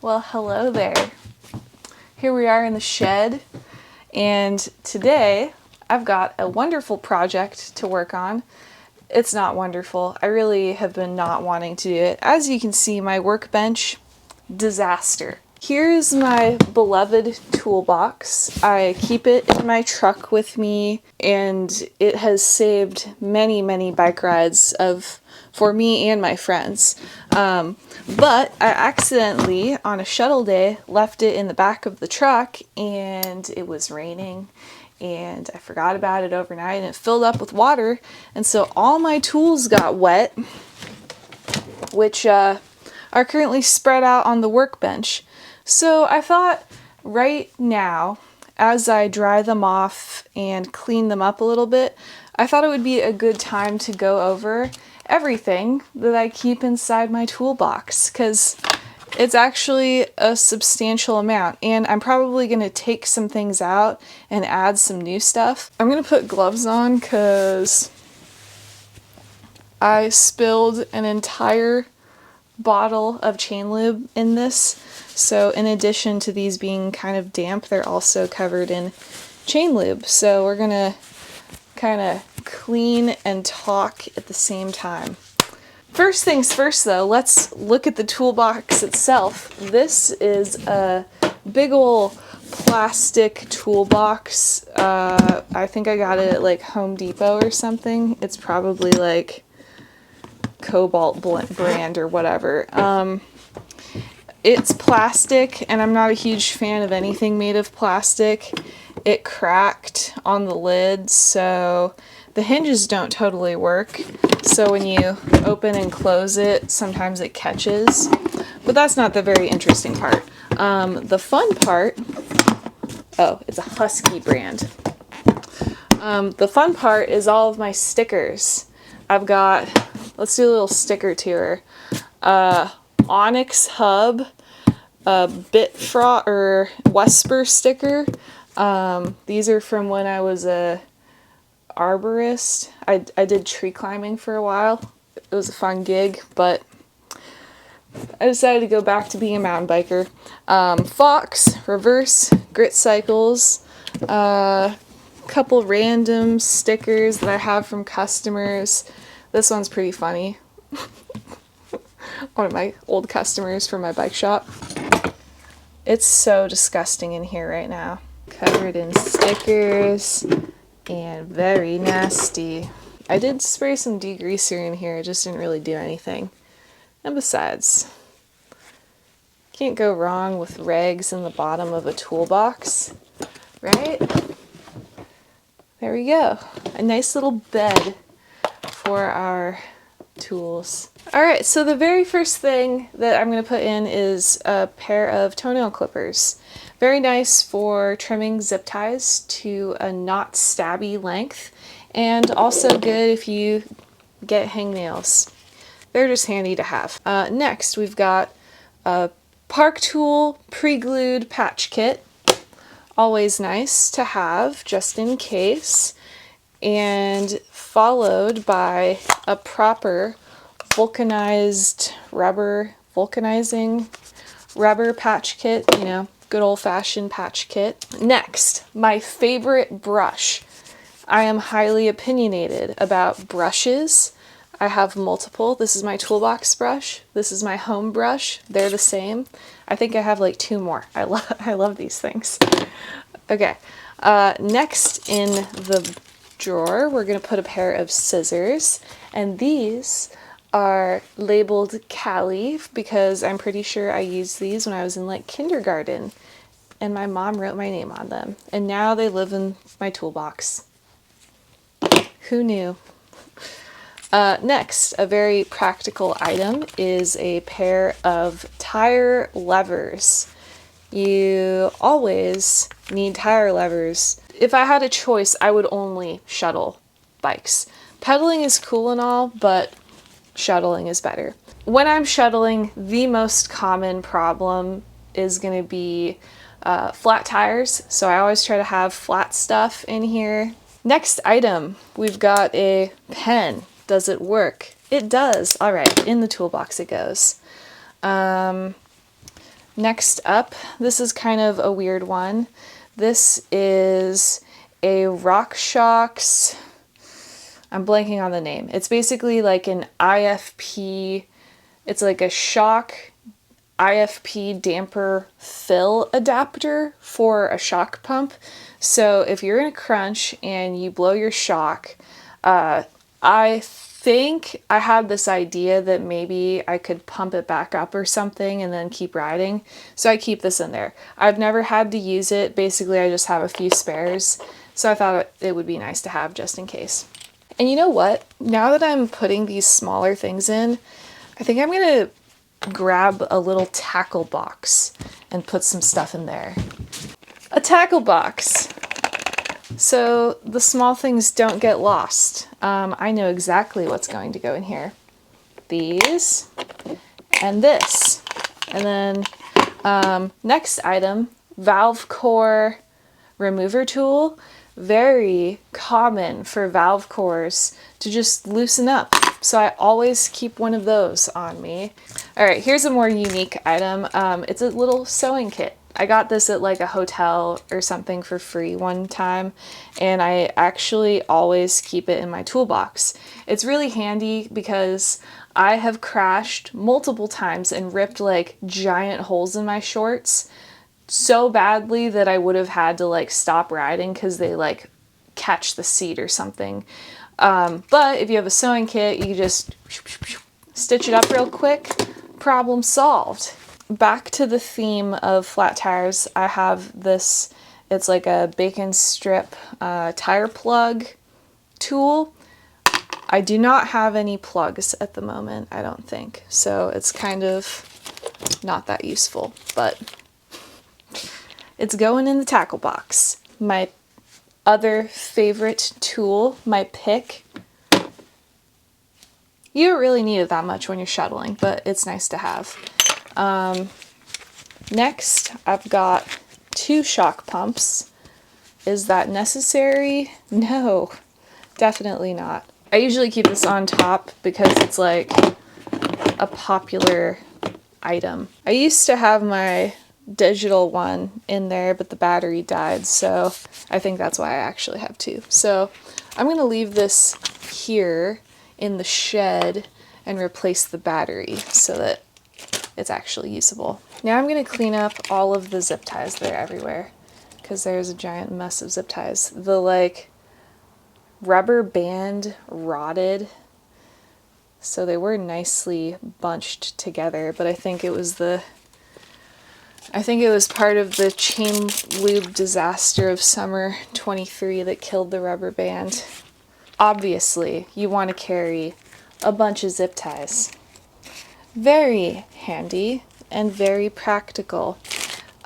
Well, hello there. Here we are in the shed, and today I've got a wonderful project to work on. It's not wonderful. I really have been not wanting to do it. As you can see, my workbench, disaster. Here's my beloved toolbox. I keep it in my truck with me, and it has saved many, many bike rides for me and my friends. But I accidentally, on a shuttle day, left it in the back of the truck, and it was raining, and I forgot about it overnight, and it filled up with water, and so all my tools got wet, which are currently spread out on the workbench. So I thought right now, as I dry them off and clean them up a little bit, I thought it would be a good time to go over everything that I keep inside my toolbox, because it's actually a substantial amount, and I'm probably going to take some things out and add some new stuff. I'm going to put gloves on because I spilled an entire bottle of chain lube in this. So in addition to these being kind of damp, they're also covered in chain lube. So we're gonna kind of clean and talk at the same time. First things first though, let's look at the toolbox itself. This is a big ol' plastic toolbox. I think I got it at like Home Depot or something. It's probably like Cobalt brand or whatever. It's plastic, and I'm not a huge fan of anything made of plastic. It cracked on the lid, so the hinges don't totally work. So when you open and close it, sometimes it catches. But that's not the very interesting part. The fun part, oh, it's a Husky brand. The fun part is all of my stickers. I've got, let's do a little sticker tour. Onyx hub, a Bitfrost or Wesper sticker. These are from when I was a arborist. I did tree climbing for a while. It was a fun gig, but I decided to go back to being a mountain biker. Fox, reverse, grit cycles, couple random stickers that I have from customers. This one's pretty funny. One of my old customers from my bike shop. It's so disgusting in here right now. Covered in stickers and very nasty. I did spray some degreaser in here, it just didn't really do anything. And besides, can't go wrong with rags in the bottom of a toolbox, right? There we go. A nice little bed for our tools. Alright, so the very first thing that I'm going to put in is a pair of toenail clippers. Very nice for trimming zip ties to a not stabby length, and also good if you get hangnails. They're just handy to have. Next, we've got a Park Tool pre-glued patch kit. Always nice to have, just in case. And followed by a proper vulcanizing rubber patch kit, you know, good old-fashioned patch kit. Next, my favorite brush. I am highly opinionated about brushes. I have multiple. This is my toolbox brush. This is my home brush. They're the same. I think I have like two more. I love these things. Okay, next in the drawer, we're going to put a pair of scissors, and these are labeled Cali because I'm pretty sure I used these when I was in like kindergarten, and my mom wrote my name on them, and now they live in my toolbox. Who knew? Next, a very practical item is a pair of tire levers. You always need tire levers. If I had a choice, I would only shuttle bikes. Pedaling is cool and all, but shuttling is better. When I'm shuttling, the most common problem is going to be flat tires, so I always try to have flat stuff in here. Next item, we've got a pen. Does it work? It does. All right, in the toolbox it goes. Next up, this is kind of a weird one. This is a RockShox, I'm blanking on the name. It's basically like an IFP, it's like a shock IFP damper fill adapter for a shock pump. So if you're in a crunch and you blow your shock, I think I had this idea that maybe I could pump it back up or something and then keep riding. So I keep this in there. I've never had to use it. Basically, I just have a few spares. So I thought it would be nice to have just in case. And you know what? Now that I'm putting these smaller things in, I think I'm going to grab a little tackle box and put some stuff in there. A tackle box! So the small things don't get lost. I know exactly what's going to go in here. These and this. And then next item, valve core remover tool. Very common for valve cores to just loosen up. So I always keep one of those on me. All right, here's a more unique item. It's a little sewing kit. I got this at like a hotel or something for free one time, and I actually always keep it in my toolbox. It's really handy because I have crashed multiple times and ripped like giant holes in my shorts so badly that I would have had to like stop riding because they like catch the seat or something. But if you have a sewing kit, you just stitch it up real quick, problem solved. Back to the theme of flat tires, I have this, it's like a bacon strip tire plug tool. I do not have any plugs at the moment, I don't think, so it's kind of not that useful, but it's going in the tackle box. My other favorite tool, my pick. You don't really need it that much when you're shuttling, but it's nice to have. Next, I've got 2 shock pumps. Is that necessary? No, definitely not. I usually keep this on top because it's like a popular item. I used to have my digital one in there, but the battery died, so I think that's why I actually have 2. So I'm going to leave this here in the shed and replace the battery so that it's actually usable. Now I'm going to clean up all of the zip ties that are everywhere because there's a giant mess of zip ties. The like rubber band rotted, so they were nicely bunched together, but I think it was part of the chain lube disaster of summer 23 that killed the rubber band. Obviously, you want to carry a bunch of zip ties. Very handy and very practical.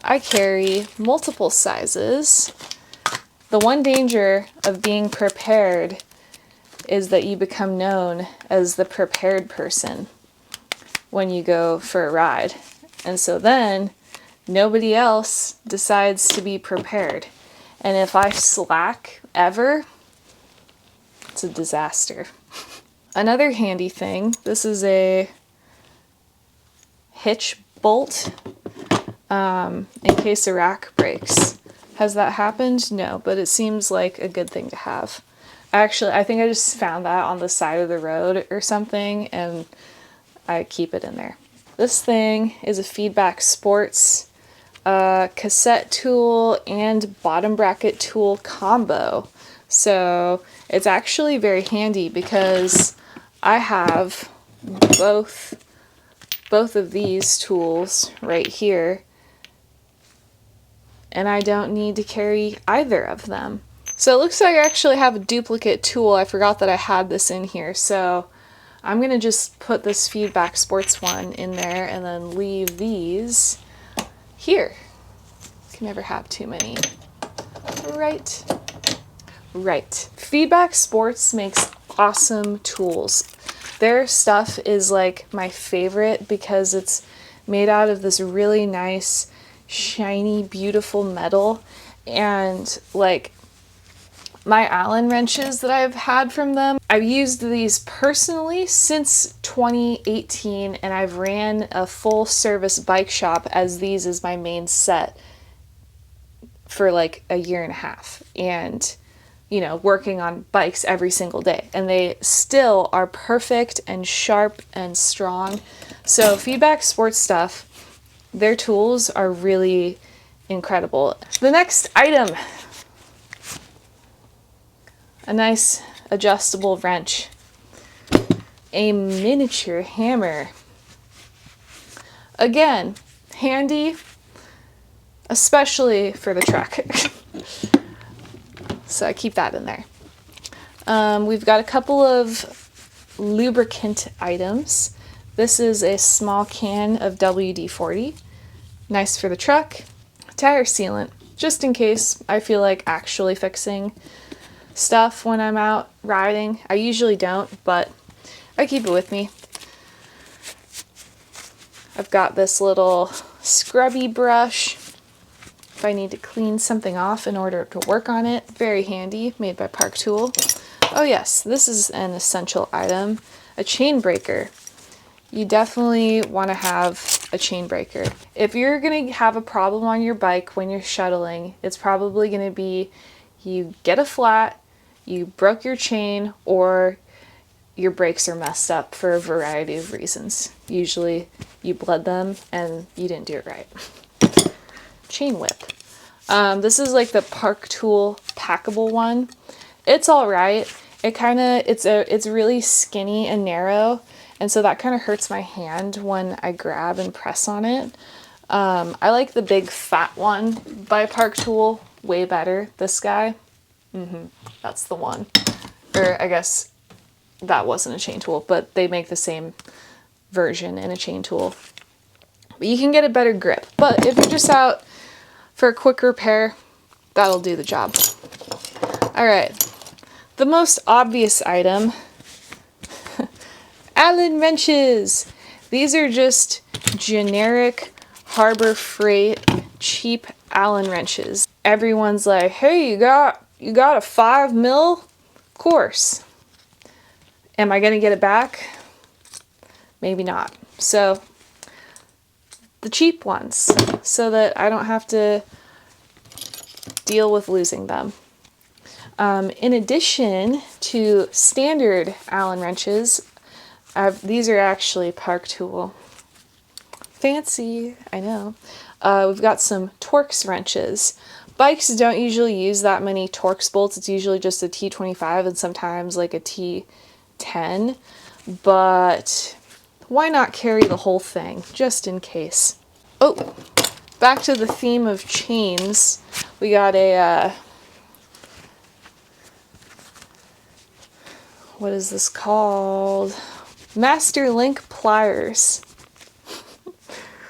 I carry multiple sizes. The one danger of being prepared is that you become known as the prepared person when you go for a ride. And so then nobody else decides to be prepared. And if I slack ever, it's a disaster. Another handy thing, this is a hitch bolt in case the rack breaks. Has that happened? No, but it seems like a good thing to have. Actually, I think I just found that on the side of the road or something, and I keep it in there. This thing is a Feedback Sports cassette tool and bottom bracket tool combo. So it's actually very handy because I have both of these tools right here, and I don't need to carry either of them. So it looks like I actually have a duplicate tool. I forgot that I had this in here, so I'm gonna just put this Feedback Sports one in there and then leave these here. Can never have too many. Right. Feedback Sports makes awesome tools. Their stuff is like my favorite because it's made out of this really nice, shiny, beautiful metal, and like My Allen wrenches that I've had from them, I've used these personally since 2018, and I've ran a full service bike shop as these is my main set for like a year and a half, and you know, working on bikes every single day, and they still are perfect and sharp and strong. So Feedback Sports Stuff, their tools are really incredible. The next item, a nice adjustable wrench, a miniature hammer. Again, handy, especially for the truck. So I keep that in there. We've got a couple of lubricant items. This is a small can of WD-40. Nice for the truck. Tire sealant, just in case I feel like actually fixing stuff when I'm out riding. I usually don't, but I keep it with me. I've got this little scrubby brush if I need to clean something off in order to work on it. Very handy, made by Park Tool. Oh yes, this is an essential item, a chain breaker. You definitely want to have a chain breaker. If you're going to have a problem on your bike when you're shuttling, it's probably going to be you get a flat, you broke your chain, or your brakes are messed up for a variety of reasons. Usually you bled them and you didn't do it right. Chain whip. This is like the Park Tool packable one. It's all right. It's really skinny and narrow, and so that kind of hurts my hand when I grab and press on it. I like the big fat one by Park Tool way better. This guy, that's the one. Or I guess that wasn't a chain tool, but they make the same version in a chain tool. But you can get a better grip. But if you're just out for a quick repair, that'll do the job. All right, the most obvious item, Allen wrenches. These are just generic Harbor Freight cheap Allen wrenches. Everyone's like, hey, you got a 5 mil? Of course. Am I gonna get it back? Maybe not. So the cheap ones, so that I don't have to deal with losing them. In addition to standard Allen wrenches, these are actually Park Tool. Fancy, I know. We've got some Torx wrenches. Bikes don't usually use that many Torx bolts. It's usually just a T25 and sometimes like a T10, but why not carry the whole thing, just in case? Oh, back to the theme of chains. We got a, what is this called? Master Link pliers.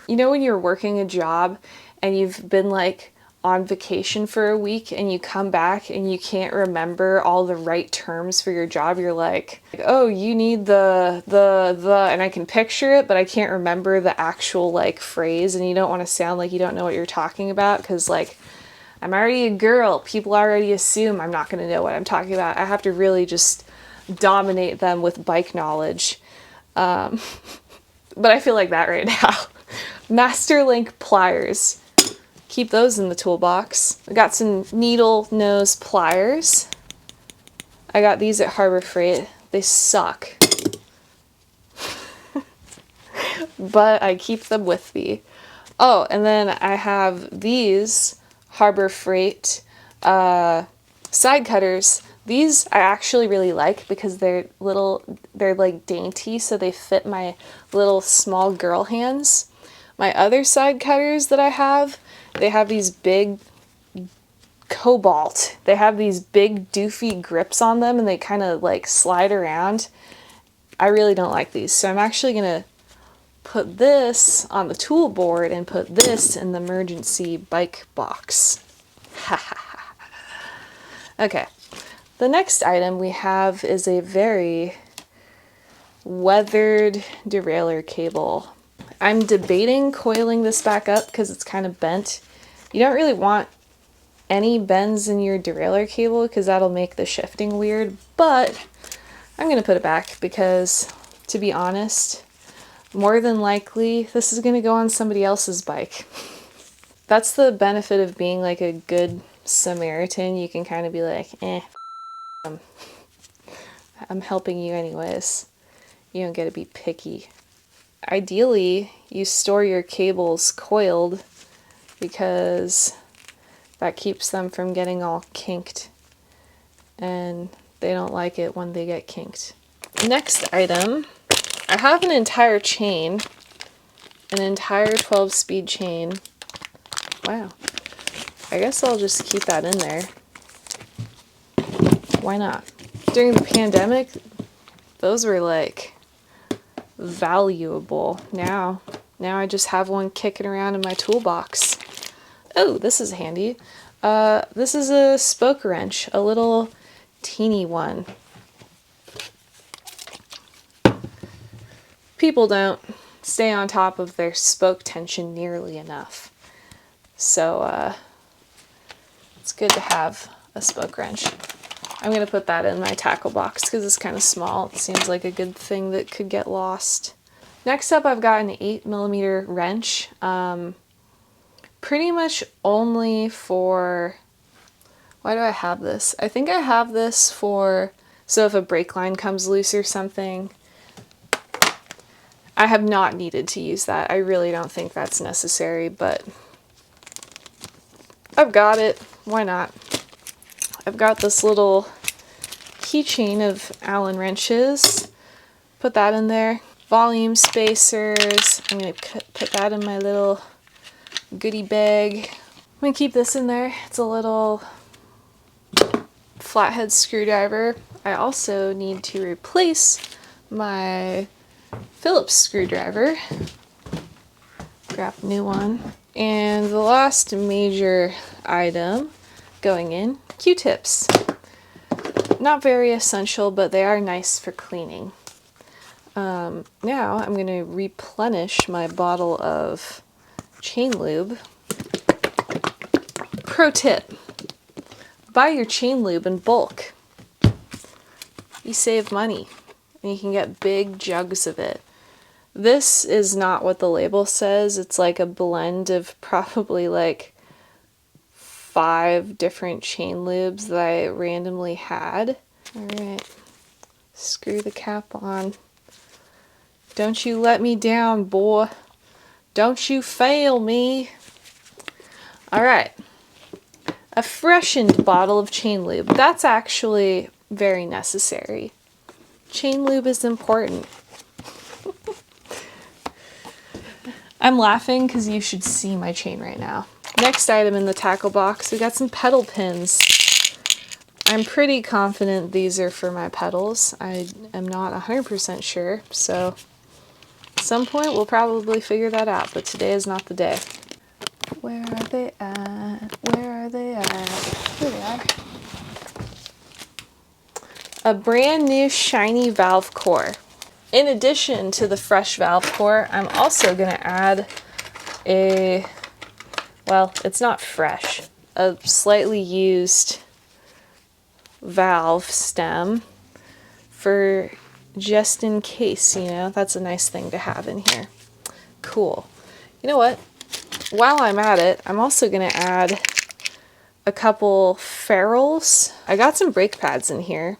You know when you're working a job and you've been like on vacation for a week and you come back and you can't remember all the right terms for your job? You're like, oh, you need the, and I can picture it, but I can't remember the actual like phrase, and you don't want to sound like you don't know what you're talking about, because like, I'm already a girl. People already assume I'm not going to know what I'm talking about. I have to really just dominate them with bike knowledge. But I feel like that right now. Master Link pliers. Keep those in the toolbox. I got some needle nose pliers. I got these at Harbor Freight. They suck. But I keep them with me. Oh, and then I have these Harbor Freight side cutters. These I actually really like because they're like dainty, so they fit my little small girl hands. My other side cutters that I have, they have these big cobalt. They have these big doofy grips on them and they kind of like slide around. I really don't like these, so I'm actually gonna put this on the tool board and put this in the emergency bike box. Okay, the next item we have is a very weathered derailleur cable. I'm debating coiling this back up because it's kind of bent. You don't really want any bends in your derailleur cable because that'll make the shifting weird, but I'm going to put it back because, to be honest, more than likely this is going to go on somebody else's bike. That's the benefit of being like a good Samaritan. You can kind of be like, I'm helping you anyways. You don't get to be picky. Ideally, you store your cables coiled because that keeps them from getting all kinked, and they don't like it when they get kinked. Next item, I have an entire chain, an entire 12-speed chain. Wow. I guess I'll just keep that in there. Why not? During the pandemic, those were like valuable. Now I just have one kicking around in my toolbox. Oh, this is handy. This is a spoke wrench, a little teeny one. People don't stay on top of their spoke tension nearly enough. So it's good to have a spoke wrench. I'm going to put that in my tackle box because it's kind of small. It seems like a good thing that could get lost. Next up, I've got an 8mm wrench. Pretty much only for... Why do I have this? I think I have this for... So if a brake line comes loose or something, I have not needed to use that. I really don't think that's necessary, but I've got it. Why not? I've got this little keychain of Allen wrenches. Put that in there. Volume spacers. I'm going to put that in my little goodie bag. I'm going to keep this in there. It's a little flathead screwdriver. I also need to replace my Phillips screwdriver. Grab a new one. And the last major item going in, Q-tips. Not very essential, but they are nice for cleaning. Now I'm going to replenish my bottle of chain lube. Pro tip, buy your chain lube in bulk. You save money and you can get big jugs of it. This is not what the label says. It's like a blend of probably like 5 different chain lubes that I randomly had. Alright, screw the cap on. Don't you let me down, boy. Don't you fail me. Alright, a freshened bottle of chain lube. That's actually very necessary. Chain lube is important. I'm laughing because you should see my chain right now. Next item in the tackle box, we got some pedal pins. I'm pretty confident these are for my pedals. I am not 100% sure, so at some point we'll probably figure that out, but today is not the day. Where are they at? Where are they at? Here they are. A brand new shiny valve core. In addition to the fresh valve core, I'm also going to add a, well, it's not fresh, a slightly used valve stem for just in case, you know, that's a nice thing to have in here. Cool. You know what? While I'm at it, I'm also going to add a couple ferrules. I got some brake pads in here.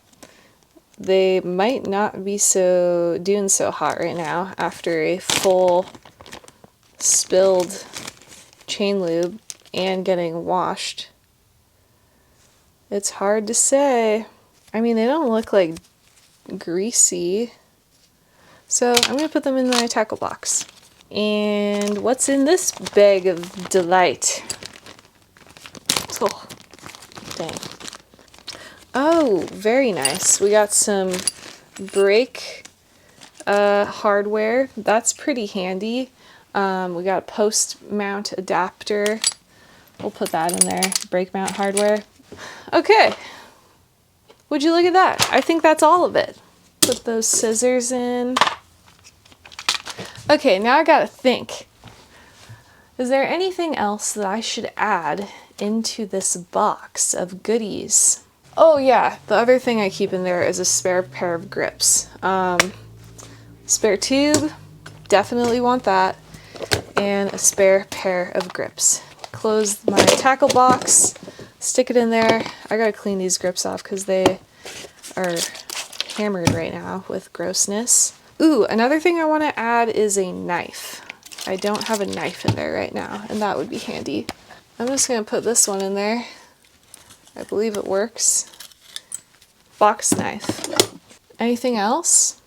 They might not be doing so hot right now after a full spilled chain lube and getting washed. It's hard to say. I mean, they don't look like greasy. So I'm going to put them in my tackle box. And what's in this bag of delight? Oh, dang. Oh, very nice. We got some brake hardware. That's pretty handy. We got a post mount adapter. We'll put that in there. Brake mount hardware. Okay. Would you look at that? I think that's all of it. Put those scissors in. Okay, now I gotta think. Is there anything else that I should add into this box of goodies? Oh yeah, the other thing I keep in there is a spare pair of grips. Spare tube, definitely want that, and a spare pair of grips. Close my tackle box, stick it in there. I gotta clean these grips off because they are hammered right now with grossness. Ooh, another thing I want to add is a knife. I don't have a knife in there right now, and that would be handy. I'm just gonna put this one in there. I believe it works. Box knife. Anything else?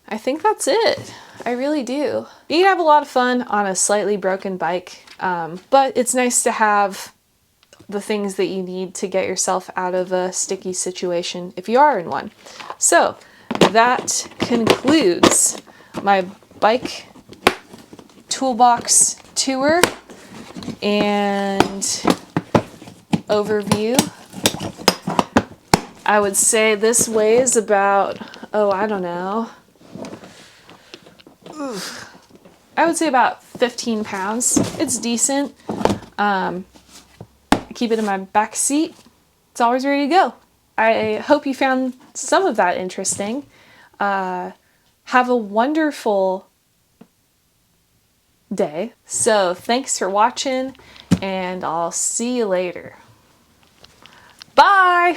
I think that's it. I really do. You can have a lot of fun on a slightly broken bike, but it's nice to have the things that you need to get yourself out of a sticky situation if you are in one. So that concludes my bike toolbox tour and overview. I would say this weighs about, I don't know. I would say about 15 pounds. It's decent. I keep it in my back seat. It's always ready to go. I hope you found some of that interesting. Have a wonderful day. So thanks for watching, and I'll see you later. Bye!